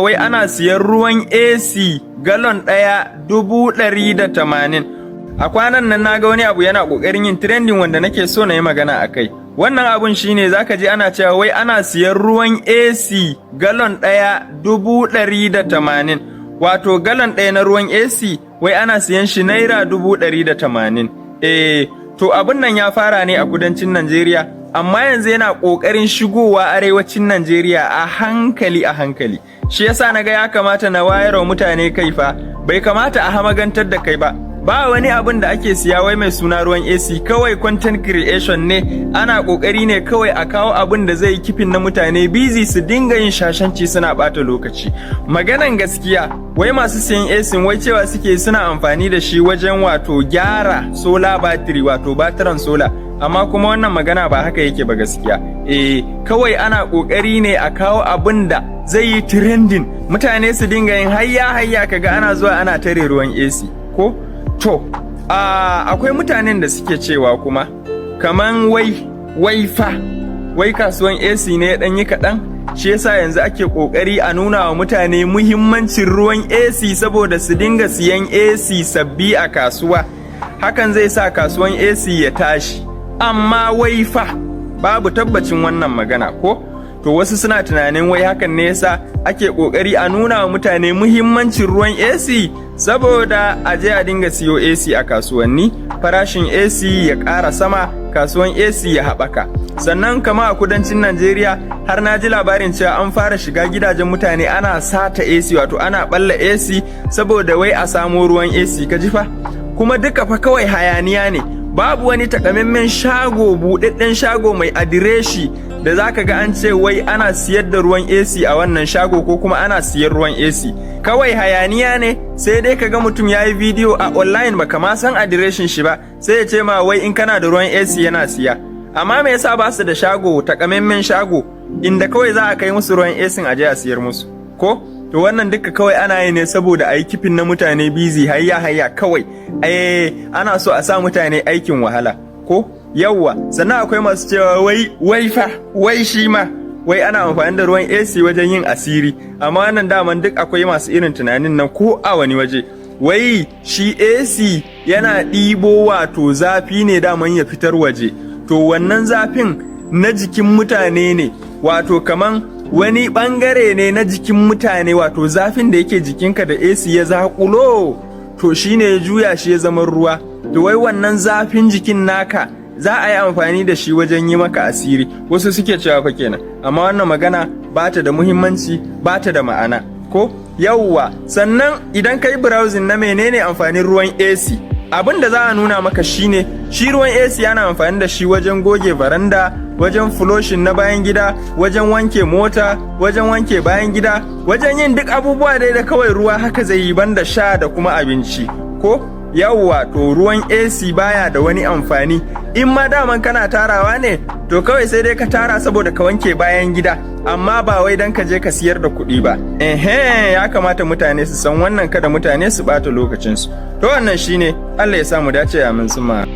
Wai ana siyan ruwan AC galon ɗaya 180. A kwanan nan naga wani abu yana ƙoƙarin yin trending wanda nake so na yi magana a kai. Wannan abun shine zaka ji ana cewa wai ana siyan ruwan AC galon ɗaya 180. Wato galon ɗaya na ruwan AC wai ana siyan shi naira 180. To abun nan ya fara ne a kudancin Najeriya, amma yanzu yana ƙoƙarin shigowa arewacin Najeriya a hankali. Shi yasa naga ya kamata na wayar wa mutane kai fa, bai kamata a hamagantar da kai ba. Ba wani abin da ake siya wai mai suna ruwan AC, kawai content creation ne, ana ƙoƙari ne kawai a kawo abin da zai kifin na mutane busy su dinga yin shashanci suna ɓata lokaci. Maganan gaskiya, wai masu siyan AC wai cewa suke suna amfani da shi wajen wato gyara solar battery, wato batiran solar. Amma kuma wannan magana ba haka yake ba gaskiya. Kawai ana ƙoƙari ne a kawo abin da zai yi trending, mutane su dinga yin hayya kaga ana zuwa ana tare ruwan AC, ko? To, akwai mutanen da suke cewa kuma, kaman wai kasuwan AC ne ɗan yi kaɗan, shi yasa yanzu ake ƙoƙari a nuna wa mutane muhimmancin ruwan AC saboda su dinga siyan AC sabbi a kasuwa. Hakan zai sa kasuwan AC ya tashi. Amma babu tabbacin wannan magana, ko? To wasu suna tunanin wai hakan ne yasa ake ƙoƙari a nuna wa mutane muhimmancin ruwan AC saboda a je a dinga siyo AC a kasuwanni, farashin AC ya ƙara sama, kasuwan AC ya haɓaka. Sannan kama a kudancin Najeriya har na ji labarin cewa an fara shiga gidajen mutane ana sata AC, wato ana ɓalla AC saboda wai a samo ruwan AC, ka ji fa? Kuma duka fa kawai hayaniya ne. Babu wani takamaiman shago, buɗaɗɗen shago mai adireshi da zaka ga an ce wai ana siyar da ruwan AC a wannan shago ko kuma ana siyar ruwan AC. Kawai hayaniya ne, sai dai kaga mutum ya yi bidiyo a online baka ma san adireshin shi ba, sai ya ce ma wai in kana da ruwan AC yana siya. Amma me yasa ba su da shago, takamaiman shago, inda kawai za a kai musu ruwan AC a je a siyar musu, ko? To wannan duka kawai ana yi ne saboda a yi kifin na mutane busy hayya kawai. Ana so a sa mutane aikin wahala, ko? Yawwa, sannan akwai masu cewa wai shi ma wai ana amfani da ruwan AC wajen yin asiri. Amma wannan daman duk akwai masu irin tunanin nan ko a wani waje. Wai shi AC yana ɗibo wato zafi ne daman ya fitar waje. To wannan zafin na jikin mutane ne, wato kaman wani ɓangare ne na jikin mutane, wato zafin da yake jikinka da AC ya zaƙulo, to shi ne ya juya shi ya zama ruwa. To wai wannan zafin jikin naka za a yi amfani da shi wajen yi maka asiri, wasu suke cewa fa kenan. Amma wannan magana ba ta da muhimmanci, ba ta da ma'ana, ko? Yawwa, sannan idan ka yi browsing na menene amfanin ruwan AC, abin da za a nuna maka shine shi ruwan AC yana amfani da shi wajen goge baranda, wajen flushing na bayan gida, wajen wanke mota, wajen wanke bayan gida, wajen yin duk abubuwa dai da kawai ruwa haka zai yi banda sha da kuma abinci, ko? Yawwa, to ruwan AC baya da wani amfani. In ma daman kana tarawa ne, to kawai sai dai ka tara saboda ka wanke bayan gida, amma ba wai dan ka je ka siyar da kuɗi ba. Ya kamata mutane su san wannan, kada mutane su ɓata lokacinsu. To wannan shine, Allah ya samu dace, amin summa.